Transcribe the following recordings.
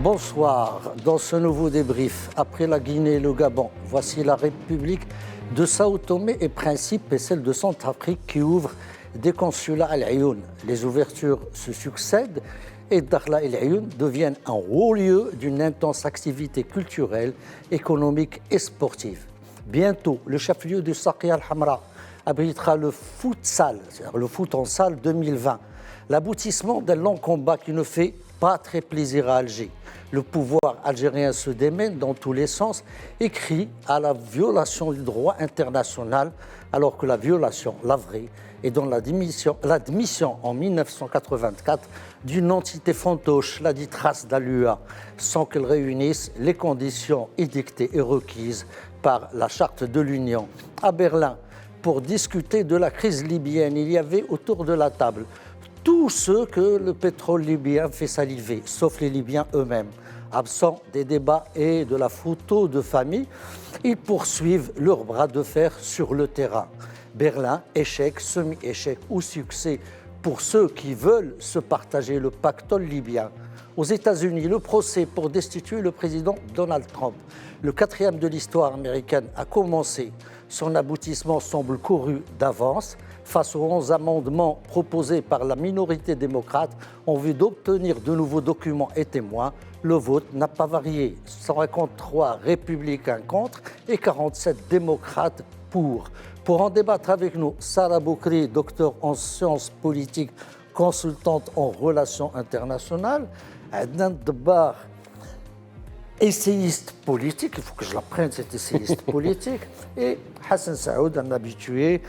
Bonsoir. Dans ce nouveau débrief, après la Guinée et le Gabon, voici la République de Sao Tomé et Principe et celle de Centrafrique qui ouvre des consulats à l'Ayoun. Les ouvertures se succèdent et Dakhla et l'Ayoun deviennent un haut lieu d'une intense activité culturelle, économique et sportive. Bientôt, le chef-lieu du Saqiya al-Hamra abritera le futsal, c'est-à-dire le foot en salle 2020, l'aboutissement d'un long combat qui ne fait pas très plaisir à Alger. Le pouvoir algérien se démène dans tous les sens et crie à la violation du droit international, alors que la violation, la vraie, est dans l'admission en 1984 d'une entité fantoche, la dite race d'Alua, sans qu'elle réunisse les conditions édictées et requises par la Charte de l'Union. À Berlin, pour discuter de la crise libyenne, il y avait autour de la table tous ceux que le pétrole libyen fait saliver, sauf les Libyens eux-mêmes. Absents des débats et de la photo de famille, ils poursuivent leur bras de fer sur le terrain. Berlin, échec, semi-échec ou succès pour ceux qui veulent se partager le pactole libyen. Aux États-Unis, le procès pour destituer le président Donald Trump, le quatrième de l'histoire américaine, a commencé. Son aboutissement semble couru d'avance face aux 11 amendements proposés par la minorité démocrate en vue d'obtenir de nouveaux documents et témoins. Le vote n'a pas varié. 153 républicains contre et 47 démocrates pour. Pour en débattre avec nous, Sarah Boukri, docteur en sciences politiques, consultante en relations internationales, Adnan Debbar, essayiste politique, il faut que je l'apprenne, cet essayiste politique, et Hassan Saoud, un habitué,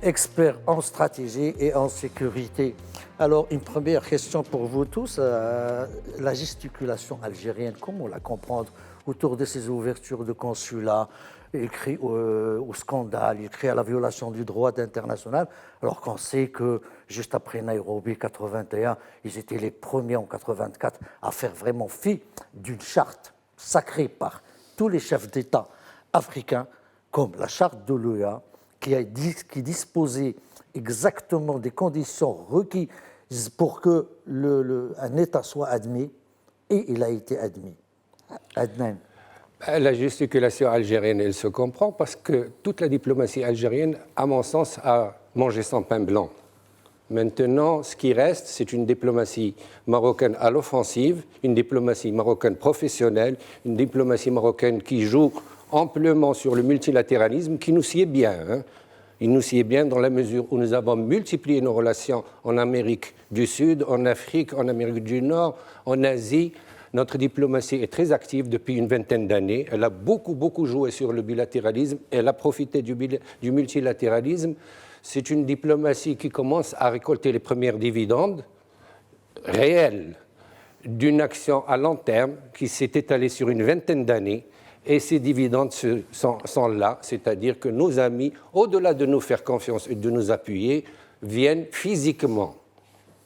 expert en stratégie et en sécurité. Alors, une première question pour vous tous. La gesticulation algérienne, comment la comprendre autour de ces ouvertures de consulats? Il crie au scandale, il crie à la violation du droit international, alors qu'on sait que juste après Nairobi 81, ils étaient les premiers en 84 à faire vraiment fi d'une charte sacrée par tous les chefs d'État africains, comme la charte de l'OEA, qui disposait exactement des conditions requises pour que un État soit admis, et il a été admis. Adnan. La gesticulation algérienne, elle se comprend parce que toute la diplomatie algérienne, à mon sens, a mangé son pain blanc. Maintenant, ce qui reste, c'est une diplomatie marocaine à l'offensive, une diplomatie marocaine professionnelle, une diplomatie marocaine qui joue amplement sur le multilatéralisme, qui nous sied bien. Il nous sied bien dans la mesure où nous avons multiplié nos relations en Amérique du Sud, en Afrique, en Amérique du Nord, en Asie. Notre diplomatie est très active depuis une vingtaine d'années. Elle a beaucoup joué sur le bilatéralisme. Elle a profité du multilatéralisme. C'est une diplomatie qui commence à récolter les premières dividendes réelles d'une action à long terme qui s'est étalée sur une vingtaine d'années. Et ces dividendes sont là, c'est-à-dire que nos amis, au-delà de nous faire confiance et de nous appuyer, viennent physiquement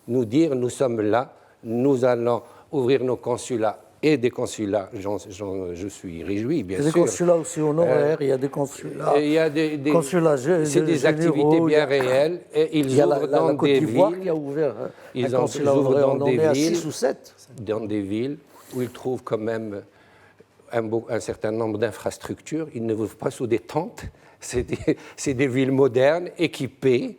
nous dire « nous sommes là, nous allons ouvrir nos consulats » et des consulats, je suis réjoui, bien sûr. Il y a des consulats aussi honoraires, il y a des consulats. Il y a consulats c'est des activités bien réelles. Et ils ouvrent dans des villes. Qui a ouvert ils ouvrent dans des villes. 6 ou 7. Dans des villes où ils trouvent quand même un certain nombre d'infrastructures. Ils ne vivent pas sous des tentes. C'est des villes modernes, équipées,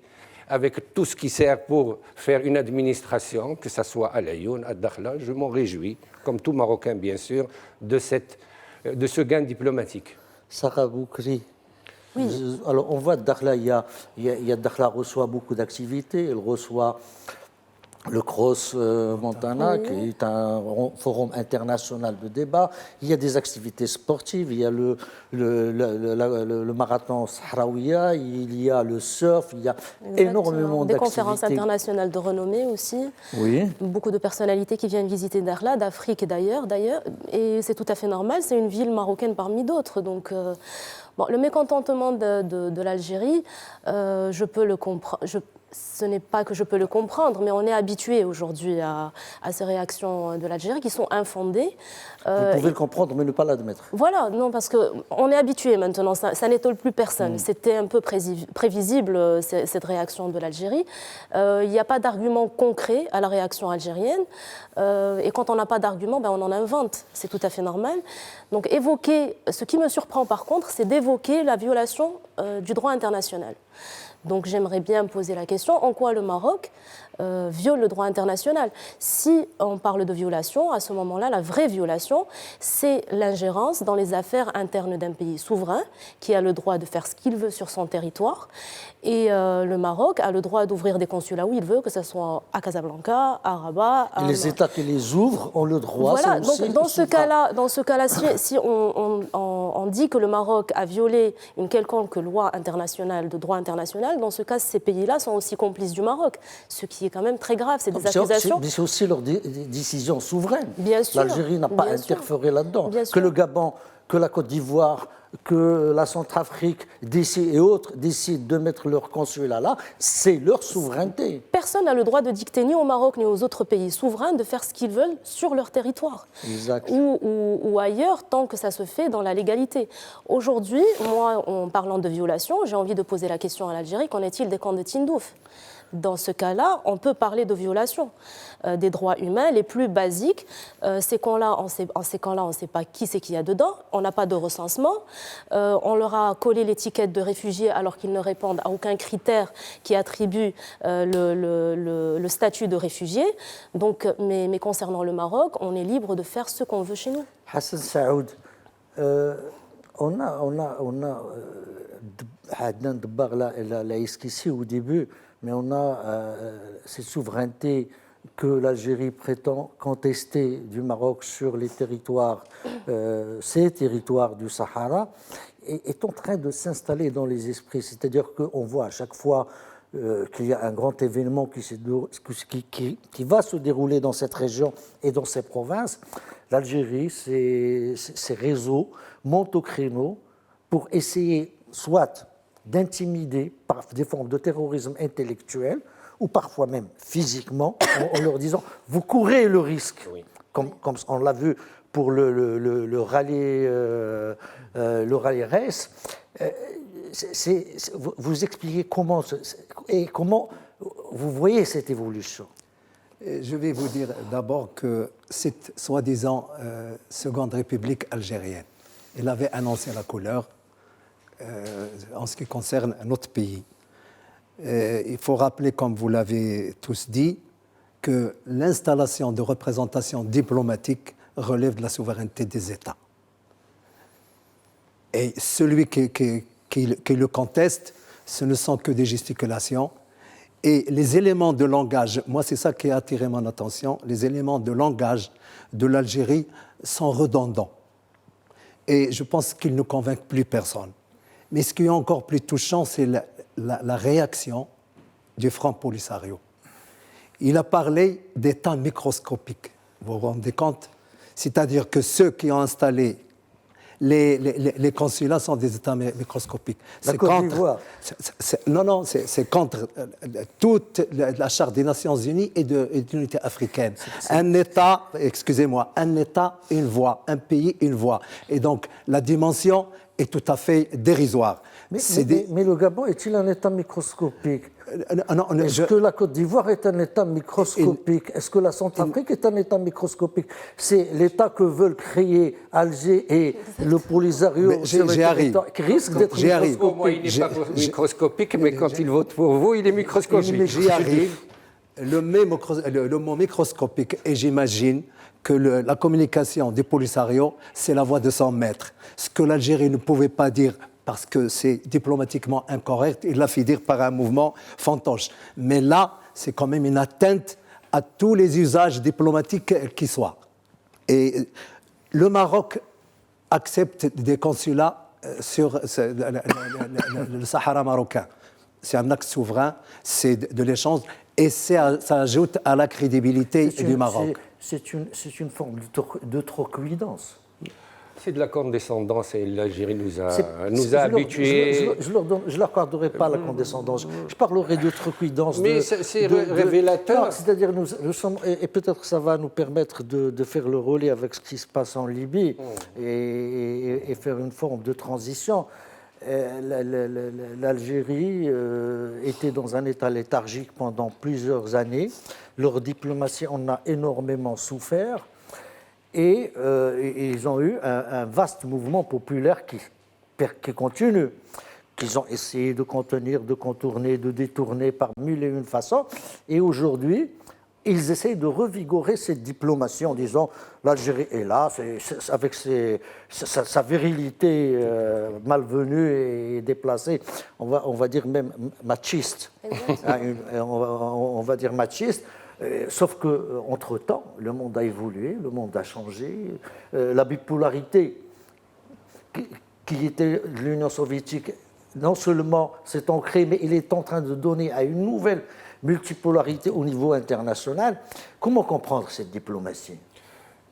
avec tout ce qui sert pour faire une administration, que ce soit à l'Ayoun, à Dakhla. Je m'en réjouis, comme tout Marocain bien sûr, de ce gain diplomatique. Sarah Boukri. Oui. Alors on voit Dakhla, Dakhla reçoit beaucoup d'activités, elle reçoit le Cross Montana, oui, qui est un forum international de débat. Il y a des activités sportives, il y a le marathon Sahraouia, il y a le surf, il y a énormément d'activités. Des conférences internationales de renommée aussi. Oui. Beaucoup de personnalités qui viennent visiter Dakhla, d'Afrique d'ailleurs. Et c'est tout à fait normal, c'est une ville marocaine parmi d'autres. Donc, le mécontentement de l'Algérie, je peux le comprendre. ce n'est pas que je peux le comprendre, mais on est habitué aujourd'hui à ces réactions de l'Algérie qui sont infondées. Vous pouvez le comprendre, mais ne pas l'admettre. Voilà, non, parce qu'on est habitué maintenant, ça n'étonne plus personne. C'était un peu prévisible, cette réaction de l'Algérie. Il n'y a pas d'argument concret à la réaction algérienne. Et quand on n'a pas d'argument, on en invente. C'est tout à fait normal. Donc ce qui me surprend par contre, c'est d'évoquer la violation du droit international. Donc j'aimerais bien poser la question, en quoi le Maroc viole le droit international? Si on parle de violation, à ce moment-là, la vraie violation, c'est l'ingérence dans les affaires internes d'un pays souverain qui a le droit de faire ce qu'il veut sur son territoire. Et le Maroc a le droit d'ouvrir des consulats où il veut, que ce soit à Casablanca, à Rabat. Et les États qui les ouvrent ont le droit. Voilà, donc dans ce cas-là, si on dit que le Maroc a violé une quelconque loi internationale, de droit international, dans ce cas, ces pays-là sont aussi complices du Maroc, ce qui est quand même très grave, c'est des accusations. Mais c'est aussi leur décision souveraine. Bien sûr. L'Algérie n'a pas interféré là-dedans. Que le Gabon, que la Côte d'Ivoire, que la Centrafrique et autres décident de mettre leur consulat là, c'est leur souveraineté. Personne n'a le droit de dicter ni au Maroc ni aux autres pays souverains de faire ce qu'ils veulent sur leur territoire. Exact. Ou ailleurs, tant que ça se fait dans la légalité. Aujourd'hui, moi, en parlant de violation, j'ai envie de poser la question à l'Algérie, qu'en est-il des camps de Tindouf ? Dans ce cas-là, on peut parler de violation des droits humains les plus basiques. Ces camps-là, on ne sait pas qui c'est qu'il y a dedans. On n'a pas de recensement. On leur a collé l'étiquette de réfugiés alors qu'ils ne répondent à aucun critère qui attribue le statut de réfugié. Donc, mais concernant le Maroc, on est libre de faire ce qu'on veut chez nous. Hassan Saoud, on a Adnan Dbar l'a esquissé au début, mais on a cette souveraineté que l'Algérie prétend contester du Maroc sur les territoires, ces territoires du Sahara, est en train de s'installer dans les esprits. C'est-à-dire qu'on voit à chaque fois qu'il y a un grand événement qui va se dérouler dans cette région et dans ces provinces, l'Algérie, ses réseaux montent au créneau pour essayer soit d'intimider par des formes de terrorisme intellectuel ou parfois même physiquement, en leur disant « vous courez le risque oui. », comme on l'a vu pour le rallye race. Vous expliquez comment vous voyez cette évolution. Je vais vous dire d'abord que cette soi-disant Seconde République algérienne, elle avait annoncé la couleur en ce qui concerne notre pays. Il faut rappeler, comme vous l'avez tous dit, que l'installation de représentation diplomatique relève de la souveraineté des États. Et celui qui le conteste, ce ne sont que des gesticulations. Et les éléments de langage, moi c'est ça qui a attiré mon attention, les éléments de langage de l'Algérie sont redondants. Et je pense qu'ils ne convainquent plus personne. Mais ce qui est encore plus touchant, c'est la réaction du Front Polisario. Il a parlé d'États microscopiques. Vous vous rendez compte ? C'est-à-dire que ceux qui ont installé les consulats sont des États microscopiques. La Côte d'Ivoire. Non, c'est contre toute la Charte des Nations Unies et de l'unité africaine. Un État, excusez-moi, un État, une voix, un pays, une voix. Et donc, la dimension est tout à fait dérisoire. Mais le Gabon est-il un État microscopique ? Est-ce que la Côte d'Ivoire est un État microscopique ? Est-ce que la Centrafrique est un État microscopique ? C'est l'État que veulent créer Alger et le Polisario qui risque d'être microscopique. Au moins, il n'est pas microscopique, mais quand il vote pour vous, il est microscopique. J'y arrive. Le mot microscopique, et j'imagine que la communication du Polisario, c'est la voix de son maître. Ce que l'Algérie ne pouvait pas dire parce que c'est diplomatiquement incorrect, il l'a fait dire par un mouvement fantoche. Mais là, c'est quand même une atteinte à tous les usages diplomatiques qui soient. Et le Maroc accepte des consulats sur le Sahara marocain. C'est un acte souverain, c'est de l'échange, et ça ajoute à la crédibilité du Maroc. C'est une forme de troquidance. C'est de la condescendance et l'Algérie nous a habitués. Je ne leur accorderai pas Mm. la condescendance. Je parlerai d'outrecuidance. Mais c'est révélateur. Non, c'est-à-dire, nous sommes, et peut-être que ça va nous permettre de faire le relais avec ce qui se passe en Libye et faire une forme de transition. L'Algérie était dans un état léthargique pendant plusieurs années. Leur diplomatie en a énormément souffert. Et ils ont eu un vaste mouvement populaire qui continue, qu'ils ont essayé de contenir, de contourner, de détourner par mille et une façons. Et aujourd'hui, ils essayent de revigorer cette diplomatie en disant l'Algérie est là, avec sa virilité malvenue et déplacée, on va dire même machiste. On va dire machiste. Sauf qu'entre-temps, le monde a évolué, le monde a changé. La bipolarité qui était l'Union soviétique, non seulement s'est ancrée, mais il est en train de donner à une nouvelle multipolarité au niveau international. Comment comprendre cette diplomatie ?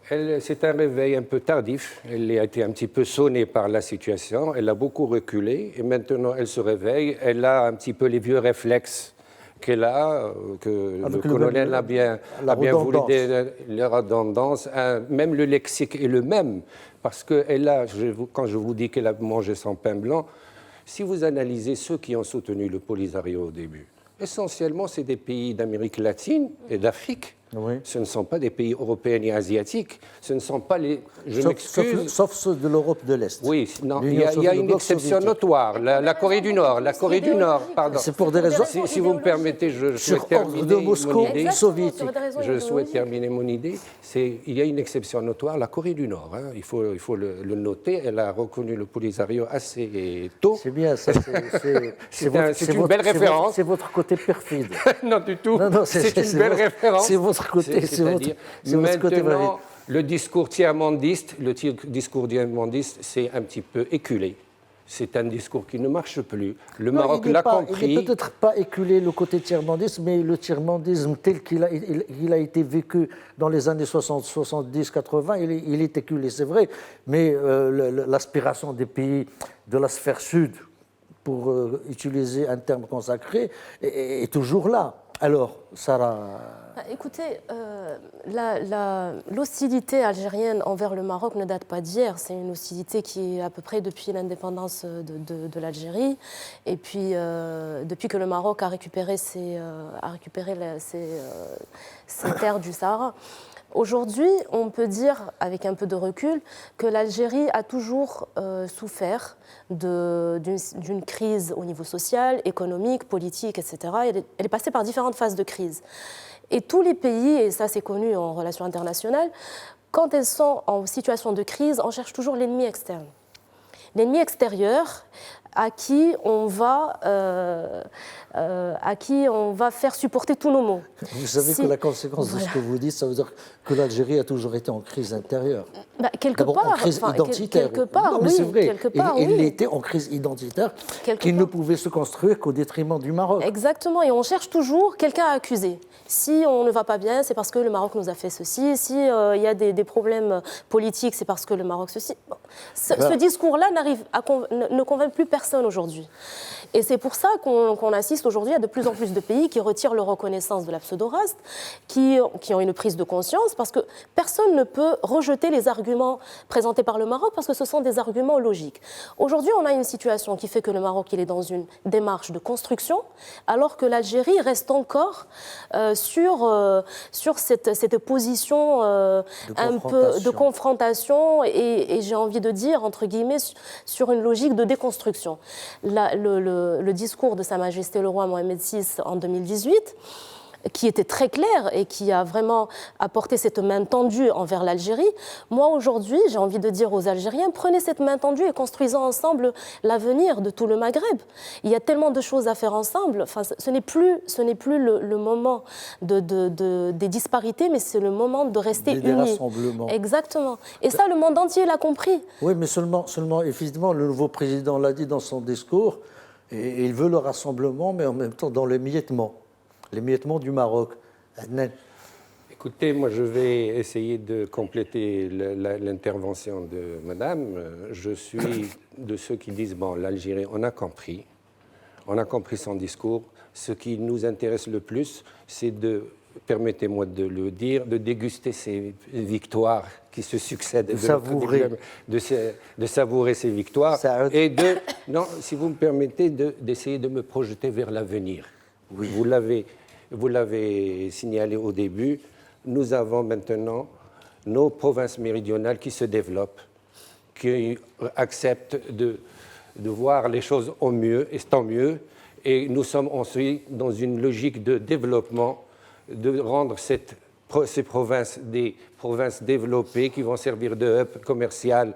C'est un réveil un peu tardif. Elle a été un petit peu sonnée par la situation. Elle a beaucoup reculé et maintenant elle se réveille. Elle a un petit peu les vieux réflexes qu'elle a, que le colonel a bien voulu, la redondance. Même le lexique est le même, parce que quand je vous dis qu'elle a mangé son pain blanc, si vous analysez ceux qui ont soutenu le Polisario au début, essentiellement c'est des pays d'Amérique latine et d'Afrique. Oui. Ce ne sont pas des pays européens et asiatiques. Ce ne sont pas les. Sauf ceux de l'Europe de l'Est. Oui, non, il y a une exception notoire. La Corée du Nord. La Corée du Nord, pardon. C'est pour des raisons. Si vous me permettez, je souhaite terminer mon idée. Soviétique. Je souhaite terminer mon idée. Il y a une exception notoire, la Corée du Nord. Hein. Il faut le noter. Elle a reconnu le Polisario assez tôt. C'est bien, ça. C'est une belle référence. C'est votre côté perfide. Non, du tout. C'est une belle référence. C'est votre côté. Maintenant, le discours tiers-mondiste, c'est un petit peu éculé. C'est un discours qui ne marche plus. Le Maroc l'a compris. Il n'est peut-être pas éculé le côté tiers-mondiste, mais le tiers-mondisme tel qu'il a été vécu dans les années 60, 70, 80, il est éculé, c'est vrai. Mais l'aspiration des pays de la sphère sud, pour utiliser un terme consacré, est toujours là. Alors, Sarah... Écoutez, l'hostilité algérienne envers le Maroc ne date pas d'hier. C'est une hostilité qui est à peu près depuis l'indépendance de l'Algérie. Et puis, depuis que le Maroc a récupéré ses terres du Sahara. Aujourd'hui, on peut dire, avec un peu de recul, que l'Algérie a toujours souffert d'une crise au niveau social, économique, politique, etc. Elle est passée par différentes phases de crise. Et tous les pays, et ça c'est connu en relations internationales, quand elles sont en situation de crise, on cherche toujours l'ennemi externe. L'ennemi extérieur à qui on va faire supporter tous nos maux. Vous savez que la conséquence de ce que vous dites, ça veut dire que l'Algérie a toujours été en crise intérieure. Quelque part, en crise identitaire. Quelque part, non, mais c'est vrai. Il était en crise identitaire qui ne pouvait se construire qu'au détriment du Maroc. Exactement, et on cherche toujours quelqu'un à accuser. Si on ne va pas bien, c'est parce que le Maroc nous a fait ceci. Si il y a des problèmes politiques, c'est parce que le Maroc ceci. Bon. Ce discours-là ne convainc plus personne aujourd'hui. Et c'est pour ça qu'on assiste aujourd'hui à de plus en plus de pays qui retirent leur reconnaissance de la pseudo-race, qui ont une prise de conscience, parce que personne ne peut rejeter les arguments présentés par le Maroc, parce que ce sont des arguments logiques. Aujourd'hui, on a une situation qui fait que le Maroc il est dans une démarche de construction, alors que l'Algérie reste encore sur cette position un peu de confrontation et j'ai envie de dire, entre guillemets, sur une logique de déconstruction. Le discours de Sa Majesté le roi Mohamed VI en 2018, qui était très clair et qui a vraiment apporté cette main tendue envers l'Algérie. Moi, aujourd'hui, j'ai envie de dire aux Algériens, prenez cette main tendue et construisons ensemble l'avenir de tout le Maghreb. Il y a tellement de choses à faire ensemble. Enfin, ce n'est plus le moment des disparités, mais c'est le moment de rester unis. Des rassemblements. Exactement. Et ça, le monde entier l'a compris. Oui, mais seulement, effectivement, le nouveau président l'a dit dans son discours, et il veut le rassemblement, mais en même temps dans l'émiettement du Maroc. Écoutez, moi je vais essayer de compléter l'intervention de Madame. Je suis de ceux qui disent, bon, l'Algérie, on a compris son discours. Ce qui nous intéresse le plus, c'est de, permettez-moi de le dire, de déguster ces victoires qui se succèdent. De savourer ces victoires. Et de, non, si vous me permettez, d'essayer de me projeter vers l'avenir. Oui. Vous l'avez signalé au début. Nous avons maintenant nos provinces méridionales qui se développent, qui acceptent de voir les choses au mieux, et tant mieux. Et nous sommes ensuite dans une logique de développement, de rendre ces provinces des provinces développées qui vont servir de hub commercial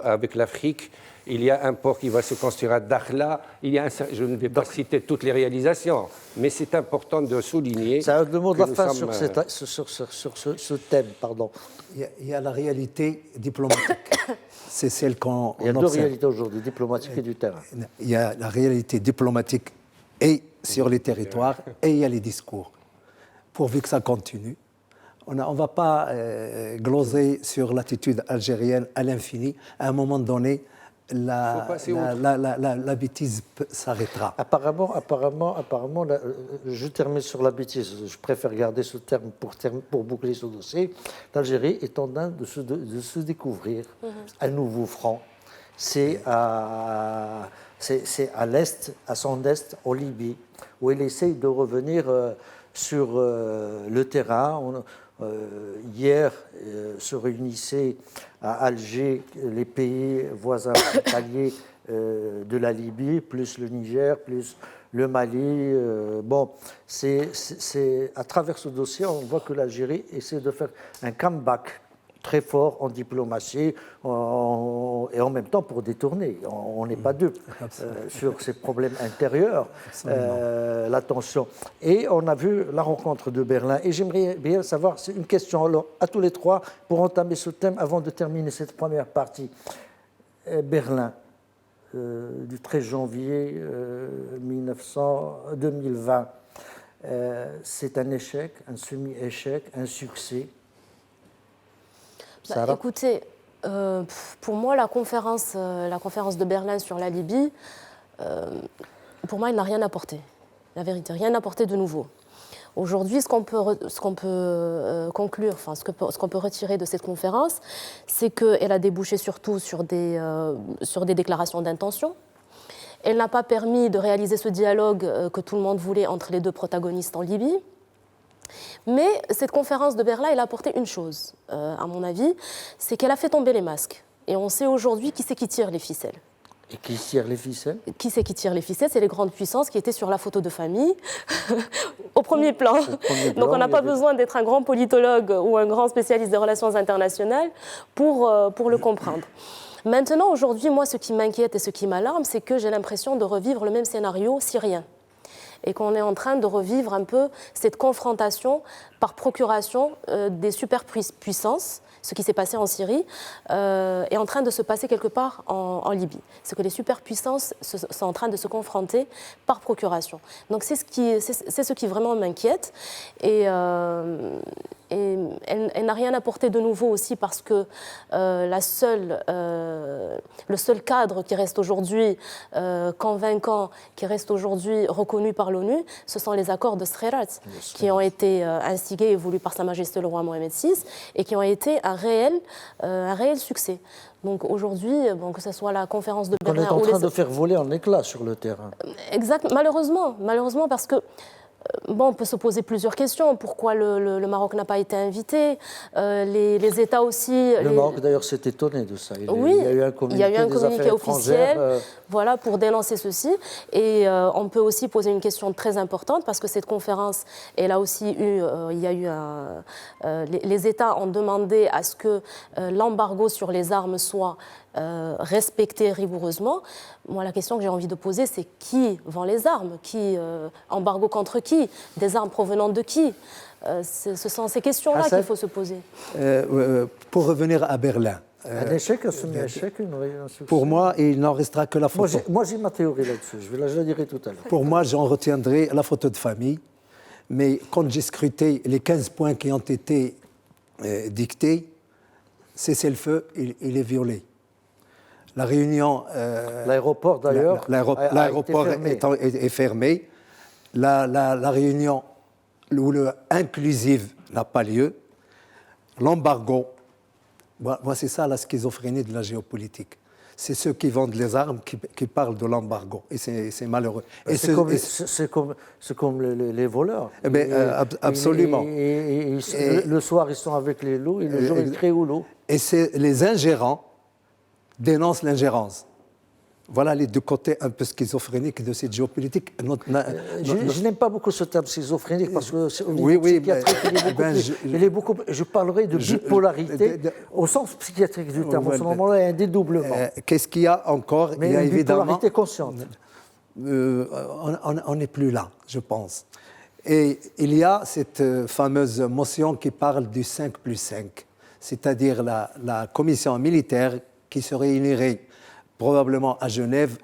avec l'Afrique. Il y a un port qui va se construire à Dakhla. Je ne vais pas citer toutes les réalisations, mais c'est important de souligner. Ça a le mot de la fin sur ce thème, pardon. Il y a la réalité diplomatique. C'est celle qu'on observe. Il y a deux réalités aujourd'hui, diplomatique et du terrain. Il y a la réalité diplomatique et sur les territoires, et il y a les discours. Pourvu que ça continue. On ne va pas gloser sur l'attitude algérienne à l'infini. À un moment donné, la bêtise s'arrêtera. Apparemment, je termine sur la bêtise. Je préfère garder ce terme pour boucler ce dossier. L'Algérie est en train de se découvrir un nouveau front. C'est à l'est, à son est, en Libye, où elle essaye de revenir sur le terrain. Hier se réunissaient à Alger les pays voisins frontaliers de la Libye, plus le Niger, plus le Mali. C'est à travers ce dossier, on voit que l'Algérie essaie de faire un comeback très fort en diplomatie et en même temps pour détourner. On n'est pas dupes sur ces problèmes intérieurs, la tension. Et on a vu la rencontre de Berlin. Et j'aimerais bien savoir, c'est une question alors, à tous les trois pour entamer ce thème avant de terminer cette première partie. Berlin, du 13 janvier 2020, c'est un échec, un semi-échec, un succès. Écoutez, pour moi, la conférence de Berlin sur la Libye, pour moi, elle n'a rien apporté. La vérité, rien apporté de nouveau. Aujourd'hui, ce qu'on peut conclure, enfin, ce qu'on peut retirer de cette conférence, c'est qu'elle a débouché surtout sur des déclarations d'intention. Elle n'a pas permis de réaliser ce dialogue que tout le monde voulait entre les deux protagonistes en Libye. Mais cette conférence de Berlin, elle a apporté une chose, à mon avis, c'est qu'elle a fait tomber les masques. Et on sait aujourd'hui qui c'est qui tire les ficelles. Et qui tire les ficelles ? Qui c'est qui tire les ficelles ? C'est les grandes puissances qui étaient sur la photo de famille, au premier plan. Donc on n'a pas besoin d'être un grand politologue ou un grand spécialiste des relations internationales pour le comprendre. Maintenant, aujourd'hui, moi, ce qui m'inquiète et ce qui m'alarme, c'est que j'ai l'impression de revivre le même scénario syrien. Et qu'on est en train de revivre un peu cette confrontation par procuration des superpuissances, ce qui s'est passé en Syrie, est en train de se passer quelque part en Libye. C'est que les superpuissances sont en train de se confronter par procuration. Donc c'est ce qui vraiment m'inquiète. Et elle n'a rien apporté de nouveau aussi parce que le seul cadre qui reste aujourd'hui convaincant, qui reste aujourd'hui reconnu par l'ONU, ce sont les accords de Skhirat qui ont été instigés et voulus par Sa Majesté le roi Mohamed VI et qui ont été un réel succès. Donc aujourd'hui, que ce soit la conférence de Berlin... On est en train de faire voler en éclats sur le terrain. Exact, malheureusement parce que on peut se poser plusieurs questions. Pourquoi le Maroc n'a pas été invité ? Les États aussi... Le Maroc, d'ailleurs, s'est étonné de ça. Il y a eu un communiqué officiel pour dénoncer ceci. Et on peut aussi poser une question très importante, parce que cette conférence, elle a aussi eu... les États ont demandé à ce que l'embargo sur les armes soit respecté rigoureusement. Moi, la question que j'ai envie de poser, c'est qui vend les armes ? Qui embargo contre qui ? Des armes provenant de qui ? Ce sont ces questions-là qu'il faut se poser. Pour revenir à Berlin. Un échec, un semi-échec, un succès. Pour moi, il n'en restera que la photo. Moi, j'ai ma théorie là-dessus. Je la dirai tout à l'heure. Pour moi, j'en retiendrai la photo de famille. Mais quand j'ai scruté les 15 points qui ont été dictés, cessez-le-feu, il est violé. La réunion... L'aéroport, d'ailleurs, l'aéroport a été fermé. est fermé. La réunion où le inclusive n'a pas lieu. L'embargo, voici ça la schizophrénie de la géopolitique. C'est ceux qui vendent les armes qui parlent de l'embargo. Et c'est malheureux. C'est comme les voleurs. Eh bien, absolument. Le soir, ils sont avec les loups et le jour, ils crient au loup. Et les ingérants dénoncent l'ingérence. Voilà les deux côtés un peu schizophréniques de cette géopolitique. Je n'aime pas beaucoup ce terme schizophrénique parce que je parlerai de bipolarité au sens psychiatrique du terme. En ce moment-là, il y a un dédoublement. Qu'est-ce qu'il y a encore? Mais il y a une évidemment bipolarité consciente. On n'est plus là, je pense. Et il y a cette fameuse motion qui parle du 5+5, c'est-à-dire la commission militaire qui se réunirait probablement à Genève,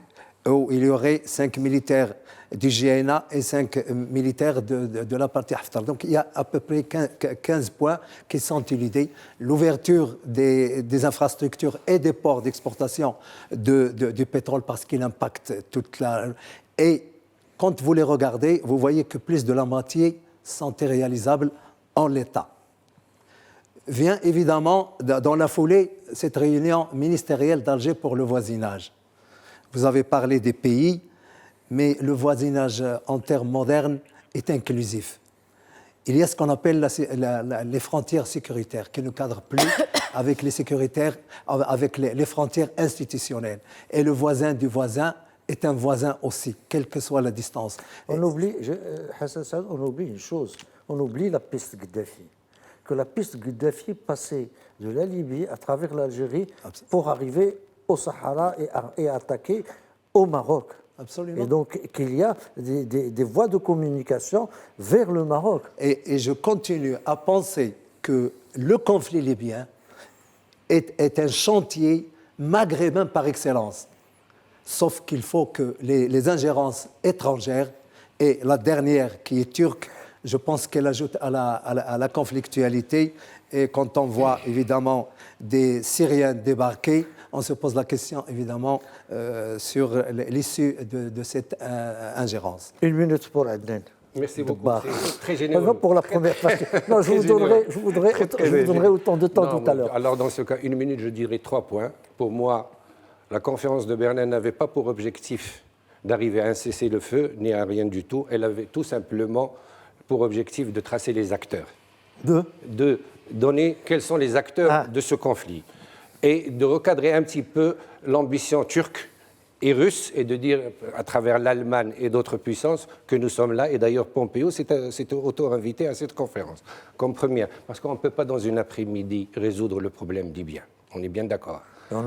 où il y aurait 5 militaires du GNA et 5 militaires de la partie Haftar. Donc il y a à peu près 15 points qui sont l'idée. L'ouverture des infrastructures et des ports d'exportation du pétrole parce qu'il impacte toute la... Et quand vous les regardez, vous voyez que plus de la moitié sont réalisables en l'état. Vient évidemment, dans la foulée, cette réunion ministérielle d'Alger pour le voisinage. Vous avez parlé des pays, mais le voisinage en termes modernes est inclusif. Il y a ce qu'on appelle les frontières sécuritaires, qui ne cadrent plus avec les frontières institutionnelles. Et le voisin du voisin est un voisin aussi, quelle que soit la distance. On oublie, Hassan Saoud, on oublie une chose, on oublie la piste Gaddafi. Que la piste Gaddafi passait de la Libye à travers l'Algérie pour arriver au Sahara et attaquer au Maroc. Absolument. Et donc qu'il y a des voies de communication vers le Maroc. Et je continue à penser que le conflit libyen est un chantier maghrébin par excellence. Sauf qu'il faut que les ingérences étrangères, et la dernière qui est turque, je pense qu'elle ajoute à la conflictualité. Et quand on voit évidemment des Syriens débarquer, on se pose la question évidemment sur l'issue de cette ingérence. 1 minute pour Adnan. Merci beaucoup. C'est très généreux. Non, pour la première partie. Non, je vous donnerai autant de temps tout à l'heure. Alors dans ce cas, 1 minute, je dirais 3 points. Pour moi, la conférence de Berlin n'avait pas pour objectif d'arriver à un cessez-le-feu, ni à rien du tout. Elle avait tout simplement pour objectif de tracer les acteurs. De donner quels sont les acteurs de ce conflit. Et de recadrer un petit peu l'ambition turque et russe et de dire, à travers l'Allemagne et d'autres puissances, que nous sommes là. Et d'ailleurs, Pompeo s'est auto-invité à cette conférence, comme première. Parce qu'on ne peut pas, dans une après-midi, résoudre le problème libyen. On est bien d'accord. On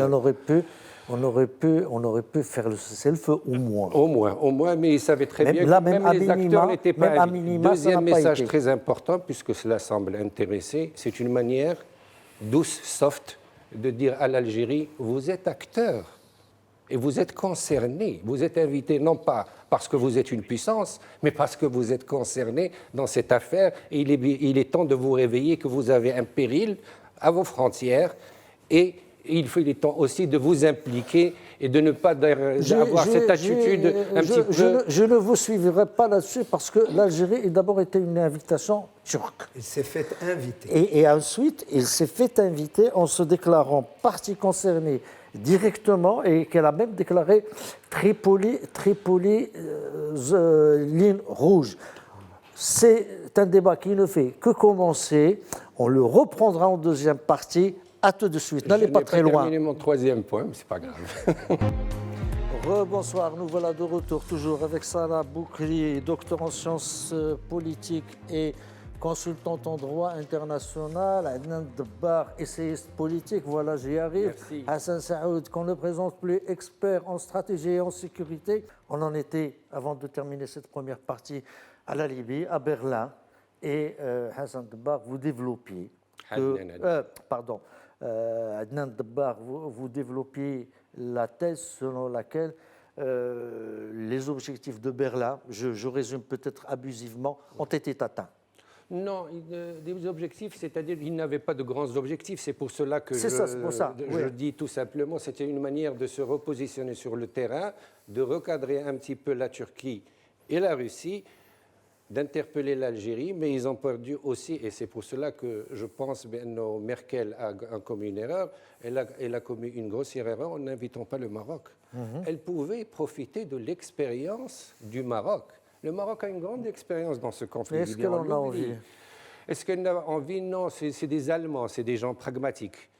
aurait pu faire le cessez-le-feu au moins. Au moins, mais ils savaient très bien que même les acteurs n'étaient pas invités. Deuxième message très important, puisque cela semble intéresser, c'est une manière douce, soft, de dire à l'Algérie, vous êtes acteurs et vous êtes concernés. Vous êtes invités non pas parce que vous êtes une puissance, mais parce que vous êtes concernés dans cette affaire. Et il est temps de vous réveiller que vous avez un péril à vos frontières et il est temps aussi de vous impliquer et de ne pas avoir cette attitude un petit peu... Je ne vous suivrai pas là-dessus parce que l'Algérie a d'abord été une invitation turque. Il s'est fait inviter. Et ensuite, il s'est fait inviter en se déclarant partie concernée directement et qu'elle a même déclaré Tripoli ligne rouge. C'est un débat qui ne fait que commencer. On le reprendra en deuxième partie. À tout de suite, n'allez pas très loin. Je n'ai pas terminé mon 3e point, mais ce n'est pas grave. Rebonsoir, nous voilà de retour toujours avec Salah Boukri, docteur en sciences politiques et consultante en droit international, Adnan Debbar, essayiste politique, voilà j'y arrive. Merci. Hassan Saoud, qu'on ne présente plus, expert en stratégie et en sécurité. On en était, avant de terminer cette première partie, à la Libye, à Berlin. Et Hassan Debbar, vous développiez... Adnan Debbar, vous développiez la thèse selon laquelle les objectifs de Berlin, je résume peut-être abusivement, ont été atteints. Non, des objectifs, c'est-à-dire qu'ils n'avaient pas de grands objectifs. C'est pour cela que je dis tout simplement, c'était une manière de se repositionner sur le terrain, de recadrer un petit peu la Turquie et la Russie, d'interpeller l'Algérie, mais ils ont perdu aussi, et c'est pour cela que je pense que Merkel a commis une erreur, elle a commis une grossière erreur en n'invitant pas le Maroc. Elle pouvait profiter de l'expérience du Maroc. Le Maroc a une grande expérience dans ce conflit. Est-ce qu'elle en a envie? Est-ce qu'elle en a envie? Non, c'est des Allemands, c'est des gens pragmatiques.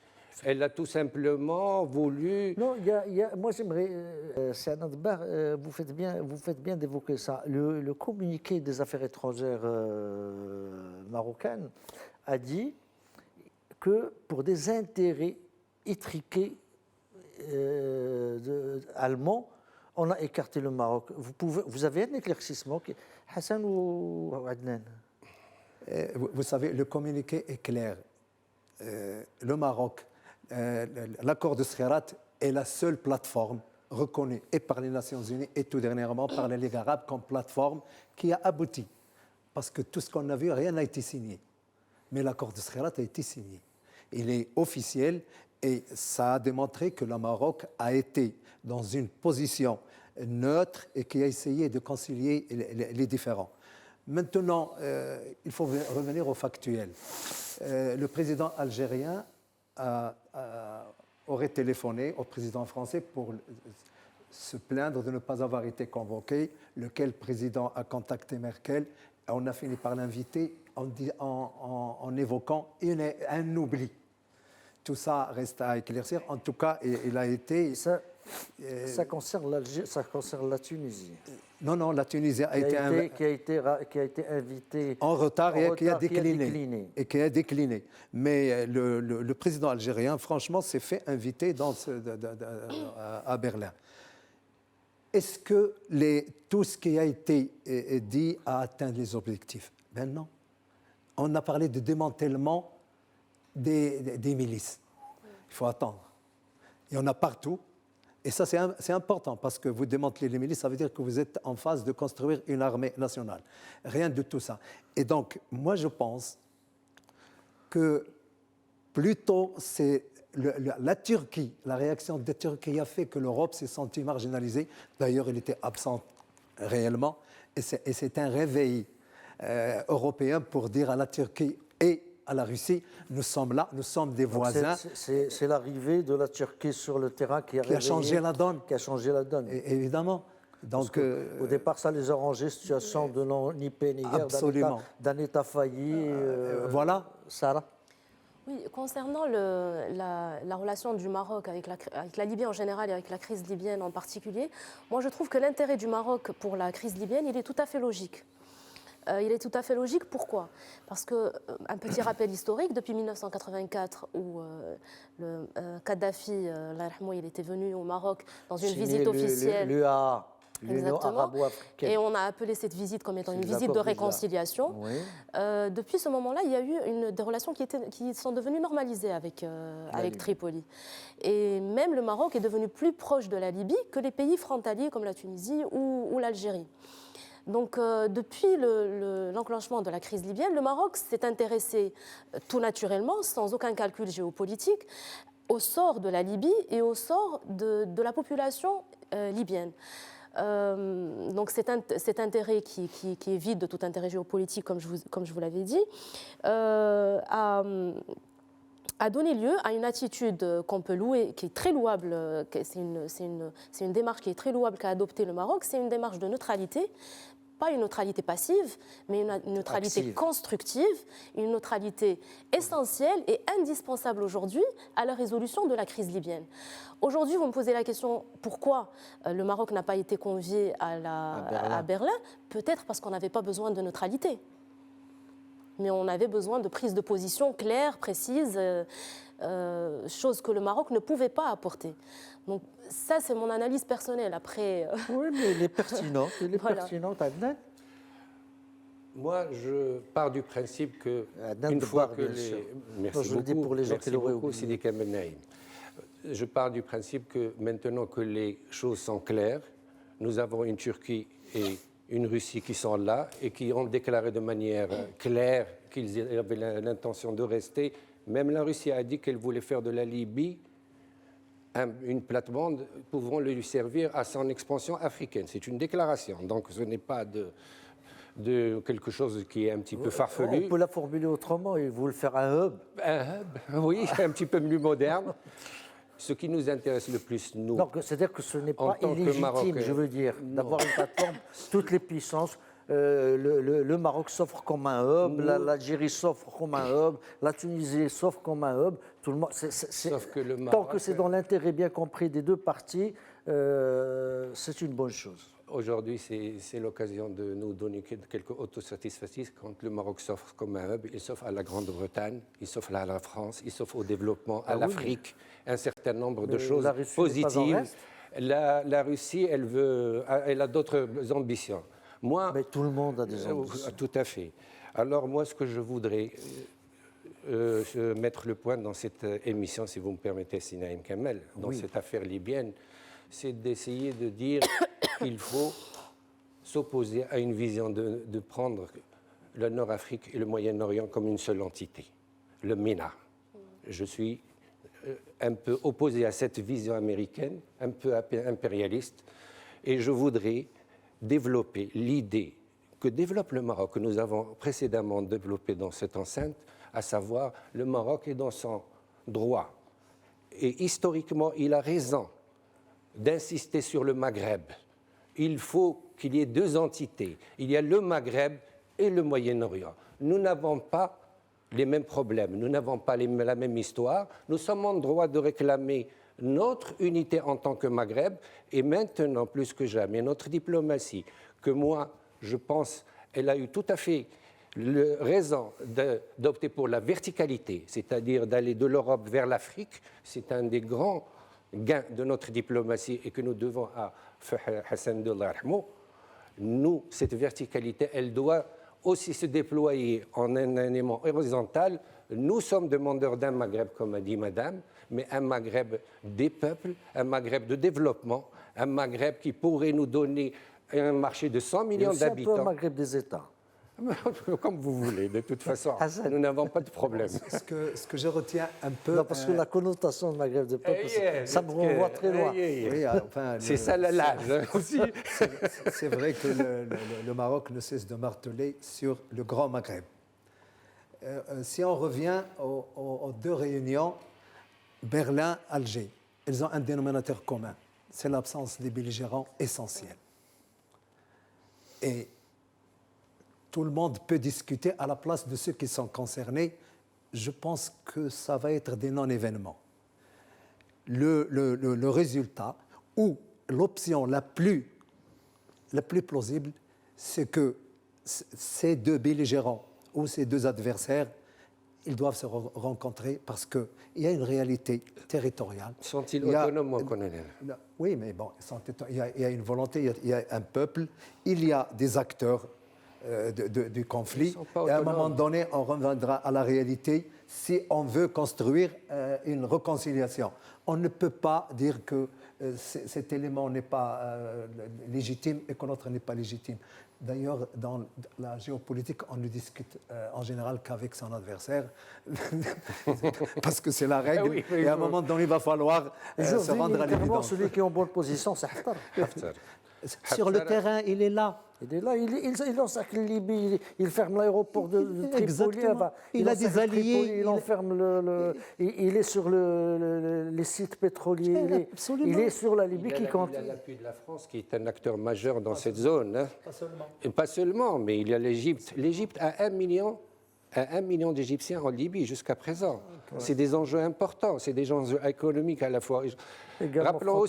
Elle a tout simplement voulu... Non, moi j'aimerais, Sanad Bar, vous faites bien d'évoquer ça. Le communiqué des affaires étrangères marocaines a dit que pour des intérêts étriqués allemands, on a écarté le Maroc. Vous avez un éclaircissement, Hassan ou Adnan? Vous savez, le communiqué est clair. Le Maroc, l'accord de Skhirat est la seule plateforme reconnue et par les Nations Unies et tout dernièrement par la Ligue arabe comme plateforme qui a abouti. Parce que tout ce qu'on a vu, rien n'a été signé. Mais l'accord de Skhirat a été signé. Il est officiel et ça a démontré que le Maroc a été dans une position neutre et qui a essayé de concilier les différends. Maintenant, il faut revenir au factuel. Le président algérien aurait téléphoné au président français pour se plaindre de ne pas avoir été convoqué, lequel président a contacté Merkel. On a fini par l'inviter en évoquant un oubli. Tout ça reste à éclaircir. En tout cas, il a été... Ça concerne l'Algérie, ça concerne la Tunisie. Non, la Tunisie qui a été invitée en retard et qui a décliné. Et qui a décliné. Mais le président algérien, franchement, s'est fait inviter à Berlin. Est-ce que tout ce qui a été dit a atteint les objectifs? Ben non. On a parlé de démantèlement des milices. Il faut attendre. Il y en a partout. Et ça, c'est important, parce que vous démantelez les milices, ça veut dire que vous êtes en phase de construire une armée nationale. Rien de tout ça. Et donc, moi, je pense que plutôt c'est la Turquie, la réaction de la Turquie a fait que l'Europe s'est sentie marginalisée. D'ailleurs, elle était absente réellement. Et c'est un réveil européen pour dire à la Turquie et à la Russie, nous sommes là, nous sommes des voisins. C'est l'arrivée de la Turquie sur le terrain qui a changé la donne. Qui a changé la donne. Et, évidemment. Donc, au départ, ça les a arrangés, situation de ni paix ni guerre, d'un État failli. Voilà. Sarah. Oui, concernant la relation du Maroc avec la Libye en général et avec la crise libyenne en particulier, moi je trouve que l'intérêt du Maroc pour la crise libyenne, il est tout à fait logique. Il est tout à fait logique. Pourquoi? Parce que, un petit rappel historique, depuis 1984, où Kadhafi, il était venu au Maroc dans une visite officielle. L'Union arabo-africaine. Et on a appelé cette visite comme étant une visite de réconciliation. Oui. Depuis ce moment-là, il y a eu des relations qui sont devenues normalisées avec Tripoli. Et même le Maroc est devenu plus proche de la Libye que les pays frontaliers comme la Tunisie ou l'Algérie. Donc, depuis l'enclenchement de la crise libyenne, le Maroc s'est intéressé tout naturellement, sans aucun calcul géopolitique, au sort de la Libye et au sort de la population libyenne. Donc, cet intérêt qui est vide de tout intérêt géopolitique, comme je vous l'avais dit, a donné lieu à une attitude qu'on peut louer, qui est très louable. C'est une démarche qui est très louable qu'a adoptée le Maroc. C'est une démarche de neutralité. Pas une neutralité passive, mais une neutralité constructive, une neutralité essentielle et indispensable aujourd'hui à la résolution de la crise libyenne. Aujourd'hui, vous me posez la question, pourquoi le Maroc n'a pas été convié à Berlin? Peut-être parce qu'on n'avait pas besoin de neutralité. Mais on avait besoin de prise de position claire, précise, chose que le Maroc ne pouvait pas apporter. Donc ça, c'est mon analyse personnelle. Après, oui, mais elle est pertinente. Adnan. Moi, je pars du principe que une fois que merci beaucoup, pour les gens qui l'auraient oublié. Je pars du principe que maintenant que les choses sont claires, Nous avons une Turquie et une Russie qui sont là et qui ont déclaré de manière claire qu'ils avaient l'intention de rester. Même la Russie a dit qu'elle voulait faire de la Libye une plate-bande pouvant lui servir à son expansion africaine. C'est une déclaration, donc ce n'est pas de quelque chose qui est un petit peu farfelu. On peut la formuler autrement, ils veulent faire un hub. Un hub, oui, un petit peu plus moderne. Ce qui nous intéresse le plus, nous... Non, c'est-à-dire que ce n'est pas tant que illégitime, Marocains, je veux dire, d'avoir une plateforme, toutes les puissances. Le Maroc s'offre comme un hub, l'Algérie s'offre comme un hub, la Tunisie s'offre comme un hub. Tout le monde, Sauf que le Maroc, tant que c'est dans l'intérêt bien compris des deux parties, c'est une bonne chose. Aujourd'hui, c'est l'occasion de nous donner quelques autosatisfactions. Quand le Maroc s'offre comme un hub, il s'offre à la Grande-Bretagne, il s'offre à la France, il s'offre au développement, à l'Afrique, un certain nombre de choses positives. La Russie, elle a d'autres ambitions. Moi, mais tout le monde a des ambitions. Tout à fait. Alors moi, ce que je voudrais mettre le point dans cette émission, si vous me permettez, Sinaïm Kamel, dans cette affaire libyenne, c'est d'essayer de dire qu'il faut s'opposer à une vision de prendre le Nord-Afrique et le Moyen-Orient comme une seule entité, le MENA. Je suis un peu opposé à cette vision américaine, un peu impérialiste, et je voudrais développer l'idée que développe le Maroc, que nous avons précédemment développée dans cette enceinte, à savoir le Maroc est dans son droit. Et historiquement, il a raison d'insister sur le Maghreb. Il faut qu'il y ait deux entités. Il y a le Maghreb et le Moyen-Orient. Nous n'avons pas les mêmes problèmes, nous n'avons pas la même histoire. Nous sommes en droit de réclamer notre unité en tant que Maghreb et maintenant, plus que jamais, notre diplomatie, que moi, je pense, elle a eu tout à fait raison d'opter pour la verticalité, c'est-à-dire d'aller de l'Europe vers l'Afrique. C'est un des grands gains de notre diplomatie et que nous devons à Hassan Dollah. Nous, cette verticalité, elle doit aussi se déployer en un élément horizontal. Nous sommes demandeurs d'un Maghreb, comme a dit Madame, mais un Maghreb des peuples, un Maghreb de développement, un Maghreb qui pourrait nous donner un marché de 100 millions d'habitants. C'est un peu un Maghreb des États. Comme vous voulez, de toute façon, nous n'avons pas de problème. Ce que je retiens un peu... Non, parce que la connotation de Maghreb des peuples, ça me renvoie très loin. Oui, enfin, c'est ça l'âge aussi. C'est vrai que le Maroc ne cesse de marteler sur le Grand Maghreb. Si on revient aux deux réunions, Berlin-Alger, elles ont un dénominateur commun, c'est l'absence des belligérants essentiels. Et tout le monde peut discuter à la place de ceux qui sont concernés. Je pense que ça va être des non-événements. Le résultat, ou l'option la plus plausible, c'est que ces deux belligérants ou ces deux adversaires, ils doivent se rencontrer parce qu'il y a une réalité territoriale. Sont-ils autonomes, mon colonel? Oui, mais bon, il y a une volonté, il y a un peuple, il y a des acteurs du conflit. Et à un moment donné, on reviendra à la réalité si on veut construire une réconciliation. On ne peut pas dire que cet élément n'est pas légitime et que l'autre n'est pas légitime. D'ailleurs, dans la géopolitique, on ne discute en général qu'avec son adversaire, parce que c'est la règle. Oui, et à un moment donné, il va falloir se rendre à l'évidence. Celui qui est en bonne position, c'est Haftar. Sur le terrain, il est là. Il est là, il encercle la Libye, il ferme l'aéroport de Tripoli. Il a des alliés. Il est sur les sites pétroliers. Il est sur la Libye qui compte. Il y a l'appui de la France qui est un acteur majeur dans cette zone. Hein. Pas seulement. Et pas seulement, mais il y a l'Égypte. L'Égypte a 1 million d'Égyptiens en Libye jusqu'à présent. C'est des enjeux importants, c'est des enjeux économiques à la fois. Rappelons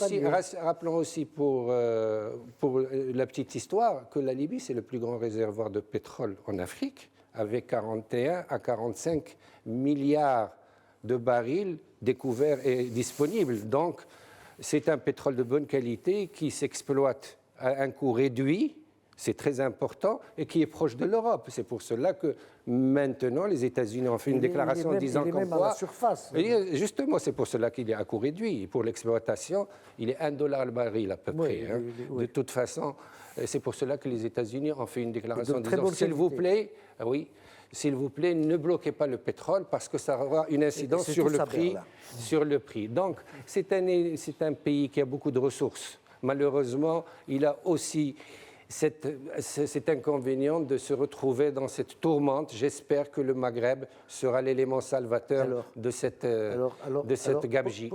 aussi pour la petite histoire que la Libye, c'est le plus grand réservoir de pétrole en Afrique, avec 41 à 45 milliards de barils découverts et disponibles. Donc, c'est un pétrole de bonne qualité qui s'exploite à un coût réduit. c'est très important et qui est proche de l'Europe. C'est pour cela que maintenant les États-Unis ont fait une déclaration disant qu'en même à la surface. Justement, c'est pour cela qu'il est à coût réduit. Pour l'exploitation, il est $1 le baril à peu près. Oui. De toute façon, c'est pour cela que les États-Unis ont fait une déclaration disant s'il vous plaît, ne bloquez pas le pétrole parce que ça aura une incidence sur le prix. Donc, c'est un pays qui a beaucoup de ressources. Malheureusement, il a aussi cet inconvénient de se retrouver dans cette tourmente. J'espère que le Maghreb sera l'élément salvateur de cette gabegie.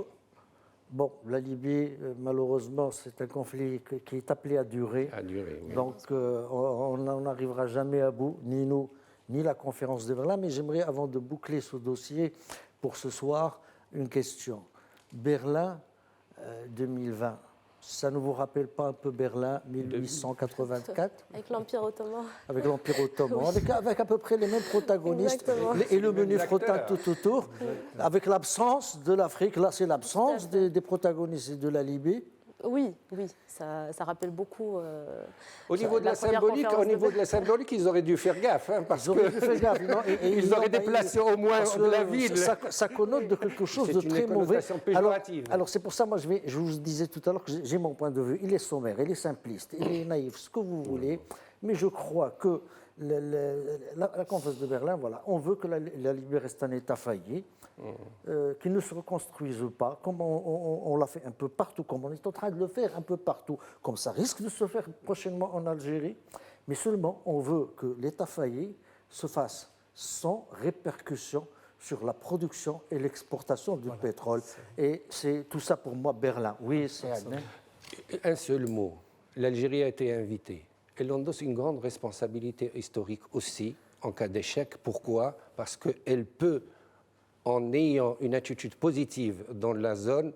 Bon, la Libye, malheureusement, c'est un conflit qui est appelé à durer. Oui. Donc, on n'arrivera jamais à bout, ni nous, ni la conférence de Berlin. Mais j'aimerais, avant de boucler ce dossier pour ce soir, une question. Berlin 2020. Ça ne vous rappelle pas un peu Berlin 1884 Avec l'Empire ottoman. Avec l'Empire ottoman, avec à peu près les mêmes protagonistes et le menu frottant tout autour, avec l'absence de l'Afrique. Là, c'est l'absence des protagonistes de la Libye. Oui, ça rappelle beaucoup. Au niveau de la symbolique, ils auraient dû faire gaffe, parce qu'ils auraient déplacé au moins la ville. Ça connote de quelque chose de très mauvais. Alors c'est pour ça, moi, je vous disais tout à l'heure que j'ai mon point de vue. Il est sommaire, il est simpliste, il est naïf, ce que vous voulez, mais je crois que la conférence de Berlin, voilà, on veut que la Libye reste un État failli, qu'il ne se reconstruise pas, comme on l'a fait un peu partout, comme on est en train de le faire un peu partout, comme ça risque de se faire prochainement en Algérie, mais seulement on veut que l'État failli se fasse sans répercussion sur la production et l'exportation du pétrole. Et c'est tout ça pour moi Berlin. Oui, c'est un seul mot. L'Algérie a été invitée. Elle endosse une grande responsabilité historique aussi en cas d'échec. Pourquoi ? Parce qu'elle peut, en ayant une attitude positive dans la zone,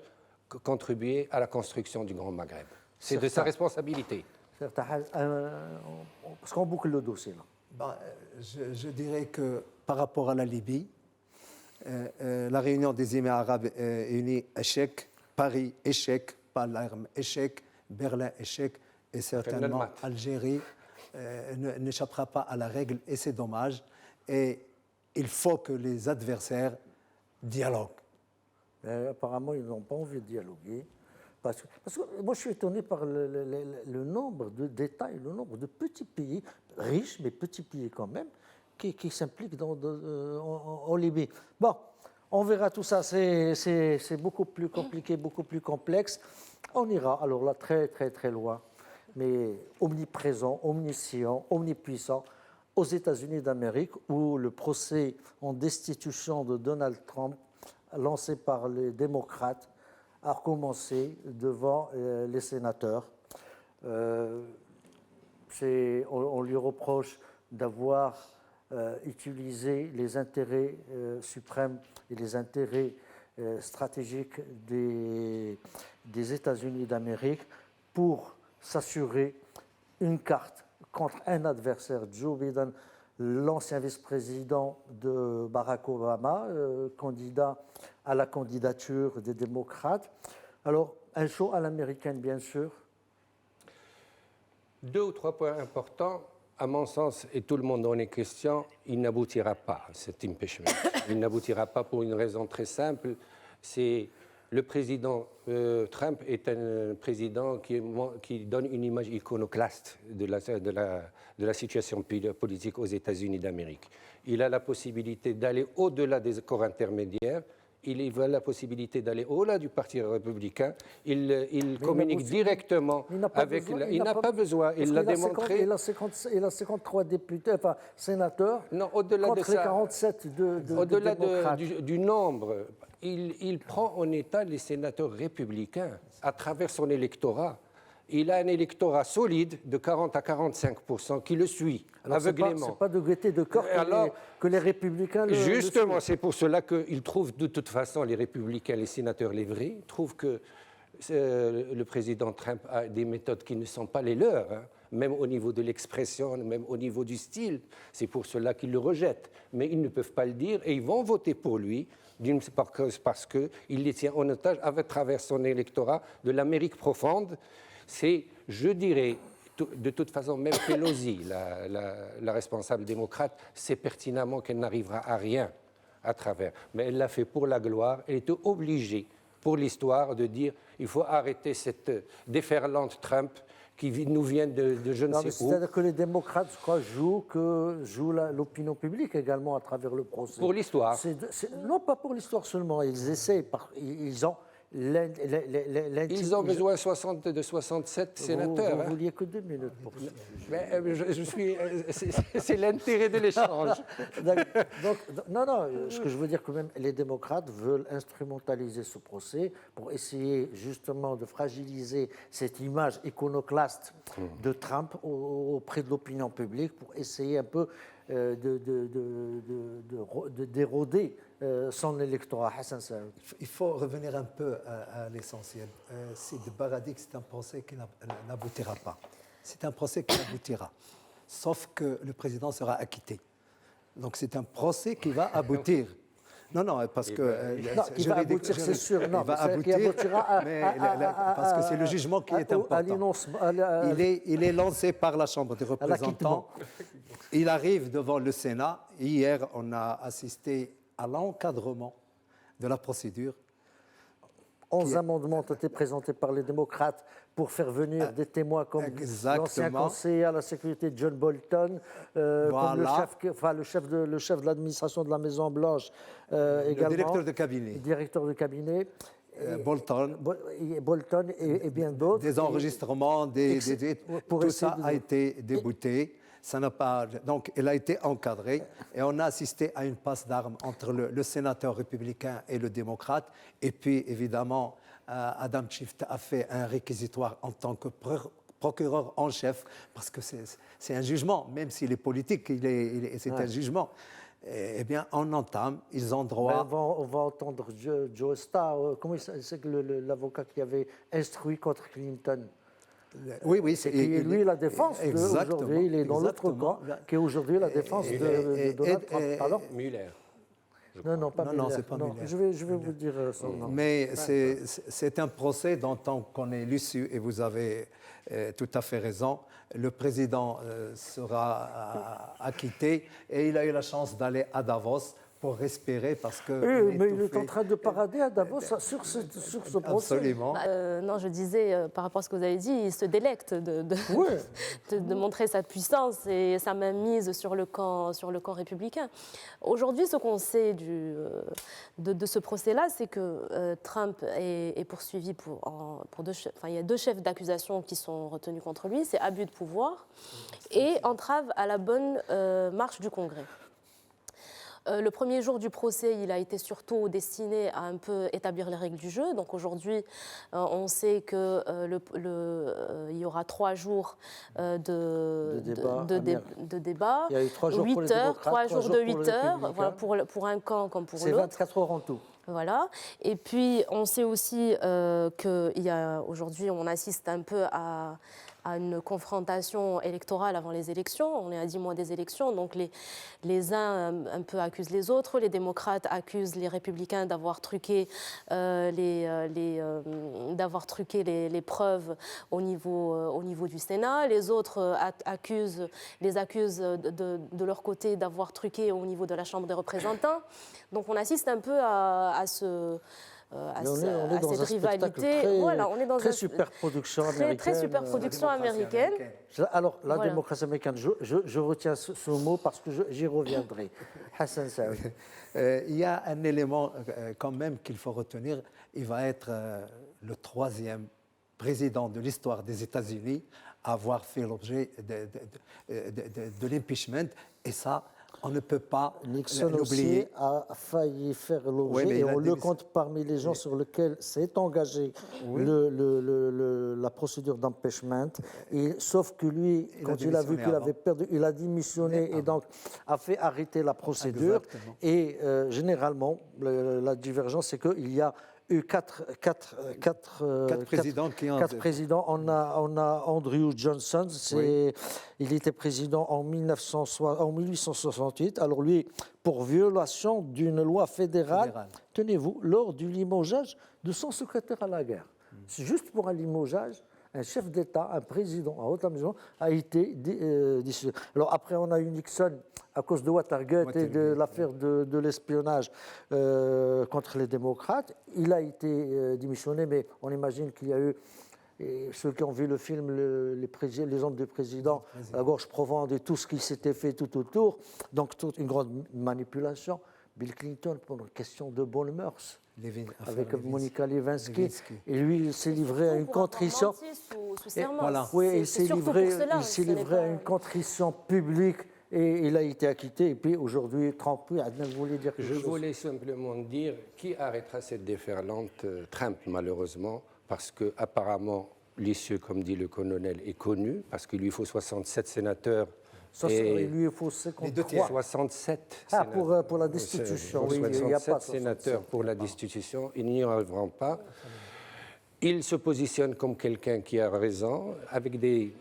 contribuer à la construction du Grand Maghreb. C'est de sa responsabilité. Parce qu'on boucle le dossier là. Je dirais que par rapport à la Libye, la réunion des Émirats arabes unis, échec, Paris, échec, Palerme, échec, Berlin, échec, et certainement Algérie n'échappera pas à la règle, et c'est dommage. Et il faut que les adversaires dialoguent. Mais apparemment, ils n'ont pas envie de dialoguer. Parce que moi, je suis étonné par le nombre d'États et le nombre de petits pays, riches, mais petits pays quand même, qui s'impliquent en Libye. Bon, on verra tout ça. C'est beaucoup plus compliqué, beaucoup plus complexe. On ira alors là très, très, très loin, mais omniprésent, omniscient, omnipuissant, aux États-Unis d'Amérique, où le procès en destitution de Donald Trump, lancé par les démocrates, a recommencé devant les sénateurs. On lui reproche d'avoir utilisé les intérêts suprêmes et les intérêts stratégiques des États-Unis d'Amérique pour s'assurer une carte contre un adversaire, Joe Biden, l'ancien vice-président de Barack Obama, candidat à la candidature des démocrates. Alors, un show à l'américaine, bien sûr. 2 ou 3 points importants. À mon sens, et tout le monde en est question, il n'aboutira pas, cet impeachment. Il n'aboutira pas pour une raison très simple. C'est le président Trump est un président qui donne une image iconoclaste de la situation politique aux États-Unis d'Amérique. Il a la possibilité d'aller au-delà des corps intermédiaires. Il a la possibilité d'aller au-delà du Parti républicain. Il communique directement avec... Il n'a pas besoin. Il l'a démontré. Il a 53 députés, enfin sénateurs, non, au-delà contre de ça, les 47 de au-delà démocrates. du nombre, il prend en état les sénateurs républicains à travers son électorat. Il a un électorat solide de 40 à 45% qui le suit aveuglément. Ce n'est pas de gaieté de cœur que les républicains le Justement, c'est pour cela qu'ils trouvent de toute façon, les républicains, les sénateurs, les vrais, trouvent que le président Trump a des méthodes qui ne sont pas les leurs, même au niveau de l'expression, même au niveau du style. C'est pour cela qu'ils le rejettent. Mais ils ne peuvent pas le dire et ils vont voter pour lui parce qu'il les tient en otage à travers son électorat de l'Amérique profonde. C'est, je dirais, de toute façon, même Pelosi, la responsable démocrate, sait pertinemment qu'elle n'arrivera à rien à travers. Mais elle l'a fait pour la gloire. Elle était obligée, pour l'histoire, de dire il faut arrêter cette déferlante Trump qui nous vient de je ne sais où. C'est-à-dire que les démocrates, je crois, jouent l'opinion publique également à travers le procès. Pour l'histoire. Non, pas pour l'histoire seulement. Ils essaient, ils ont ils ont besoin de 67 sénateurs. Vous vouliez que 2 minutes pour ça. Mais c'est l'intérêt de l'échange. Donc, non, ce que je veux dire quand même, les démocrates veulent instrumentaliser ce procès pour essayer justement de fragiliser cette image iconoclaste de Trump auprès de l'opinion publique, pour essayer un peu d'éroder son électorat. Hassan Saoud. Il faut revenir un peu à l'essentiel. C'est de Baradi que c'est un procès qui n'aboutira pas. C'est un procès qui aboutira, sauf que le président sera acquitté. Donc c'est un procès qui va aboutir. Non, parce que... qui va aboutir, c'est sûr. Non, il va aboutir, parce que c'est le jugement qui est important. Il est lancé par la Chambre des représentants. Il arrive devant le Sénat. Hier, on a assisté à l'encadrement de la procédure. 11 amendements ont été présentés par les démocrates pour faire venir des témoins comme l'ancien conseiller à la sécurité John Bolton, comme le chef de l'administration de la Maison-Blanche, également. Le directeur de cabinet. Bolton et bien d'autres. Des enregistrements, tout ça a été débouté. Donc, elle a été encadrée et on a assisté à une passe d'armes entre le sénateur républicain et le démocrate. Et puis, évidemment, Adam Schiff a fait un réquisitoire en tant que procureur en chef, parce que c'est un jugement, même s'il est politique, c'est un jugement. Eh bien, on entame, ils ont droit... On va entendre Joe Starr, comment c'est que l'avocat qui avait instruit contre Clinton. Oui, c'est lui la défense d'aujourd'hui, il est dans l'autre camp, qui est aujourd'hui la défense de Donald Trump. Alors Mueller. Non, pas Mueller. Non, c'est pas Mueller. Je vais vous dire son nom. Mais c'est un procès dont on connaît l'issue, et vous avez tout à fait raison. Le président sera acquitté et il a eu la chance d'aller à Davos pour respirer, parce que... Oui, mais il est en train de parader à Davos sur ce procès. Absolument. Non, je disais, par rapport à ce que vous avez dit, il se délecte de montrer sa puissance et sa mainmise sur le camp républicain. Aujourd'hui, ce qu'on sait de ce procès-là, c'est que Trump est poursuivi pour deux chefs. Enfin, il y a 2 chefs d'accusation qui sont retenus contre lui, c'est abus de pouvoir et entrave à la bonne marche du Congrès. Le premier jour du procès, il a été surtout destiné à un peu établir les règles du jeu. Donc aujourd'hui, on sait qu'il y aura 3 jours de débat. Il y a eu 3 jours 8 pour les démocrates, 3 jours de 8 heures, voilà, pour pour un camp comme pour l'autre. l'autre. C'est 24 heures en tout. Voilà. Et puis, on sait aussi qu'aujourd'hui, on assiste un peu à une confrontation électorale avant les élections. On est à 10 mois des élections, donc les uns un peu accusent les autres. Les démocrates accusent les républicains d'avoir truqué les preuves au niveau du Sénat. Les autres les accusent de leur côté d'avoir truqué au niveau de la Chambre des représentants. Donc on assiste un peu à cette rivalité. On est dans une superproduction américaine. Très superproduction américaine. Alors, la démocratie américaine, je retiens ce mot parce que j'y reviendrai. Hassan Saoud. Il y a un élément quand même qu'il faut retenir. Il va être le 3e président de l'histoire des États-Unis à avoir fait l'objet de l'impeachment. Et ça, on ne peut pas Nixon l'oublier. Aussi a failli faire l'objet, et on le compte parmi les gens sur lesquels s'est engagée la procédure d'empêchement. Sauf que lui, quand il a vu qu'il avait perdu, il a démissionné et donc a fait arrêter la procédure. Exactement. Et généralement, la divergence, c'est qu'il y a eu quatre présidents. On a Andrew Johnson, il était président en 1868. Alors lui, pour violation d'une loi fédérale, tenez-vous, lors du limogeage de son secrétaire à la guerre. C'est juste pour un limogeage, un chef d'État, un président à haute maison, a été dissuadé. Alors après, on a eu Nixon à cause de Watergate et de l'affaire de l'espionnage contre les démocrates. Il a été démissionné, mais on imagine qu'il y a eu, et ceux qui ont vu le film, les hommes du président, la gorge profonde et tout ce qui s'était fait tout autour, donc toute une grande manipulation. Bill Clinton, pour une question de bonnes mœurs, avec Monica Lewinsky. Et lui, il s'est livré à une contrition. Oui, il s'est livré à une contrition publique et il a été acquitté. Et puis aujourd'hui, Trump, oui, Adnan voulait dire quelque chose. Je voulais simplement dire qui arrêtera cette déferlante Trump, malheureusement, parce qu'apparemment, l'issue, comme dit le colonel, est connue, parce qu'il lui faut 67 sénateurs. Il lui faut 53. 67 pour la destitution, oui, 67 il n'y a pas sénateurs pour la destitution, ils n'y arriveront pas. Il se positionne comme quelqu'un qui a raison, avec des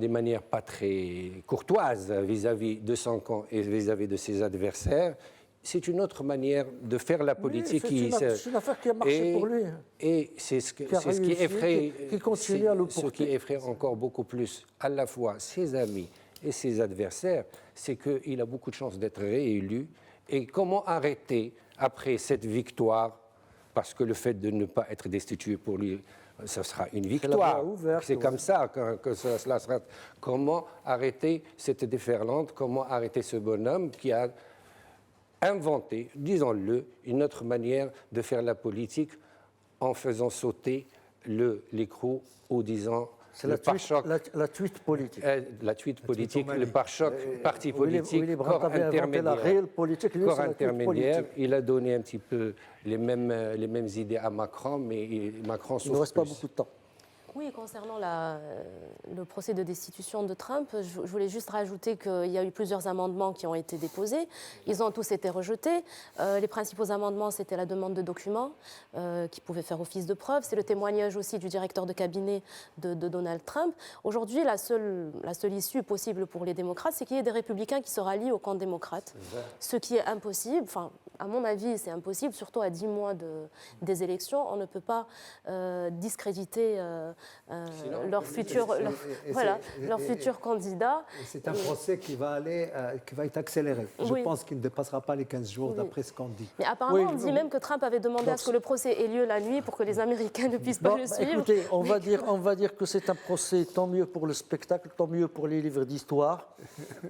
manières pas très courtoises vis-à-vis de son camp et vis-à-vis de ses adversaires. C'est une autre manière de faire la politique. Oui, c'est une affaire qui a marché pour lui. Et c'est ce qui effraie encore beaucoup plus à la fois ses amis et ses adversaires, c'est qu'il a beaucoup de chances d'être réélu. Et comment arrêter, après cette victoire, parce que le fait de ne pas être destitué pour lui, ça sera une victoire. C'est comme ça que cela sera. Comment arrêter cette déferlante, comment arrêter ce bonhomme qui a inventé, disons-le, une autre manière de faire la politique en faisant sauter l'écrou ou disant... C'est la tweet politique. La tweet politique, le pare-choc, parti politique, corps intermédiaire. Il a donné un petit peu les mêmes idées à Macron, mais Macron souffre. Il ne reste pas beaucoup de temps. Oui, concernant le procès de destitution de Trump, je voulais juste rajouter qu'il y a eu plusieurs amendements qui ont été déposés. Ils ont tous été rejetés. Les principaux amendements, c'était la demande de documents qui pouvaient faire office de preuve. C'est le témoignage aussi du directeur de cabinet de Donald Trump. Aujourd'hui, la seule issue possible pour les démocrates, c'est qu'il y ait des républicains qui se rallient au camp démocrate. Ce qui est impossible, enfin, à mon avis, c'est impossible, surtout à 10 mois des élections. On ne peut pas discréditer leur futur candidat. C'est un procès qui va être accéléré. Je pense qu'il ne dépassera pas les 15 jours d'après ce qu'on dit. Mais apparemment, on dit même que Trump avait demandé à ce que le procès ait lieu la nuit pour que les Américains ne puissent pas le suivre. Écoutez, on va dire que c'est un procès, tant mieux pour le spectacle, tant mieux pour les livres d'histoire.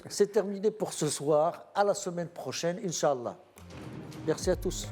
C'est terminé pour ce soir. À la semaine prochaine, Inch'Allah. Merci à tous.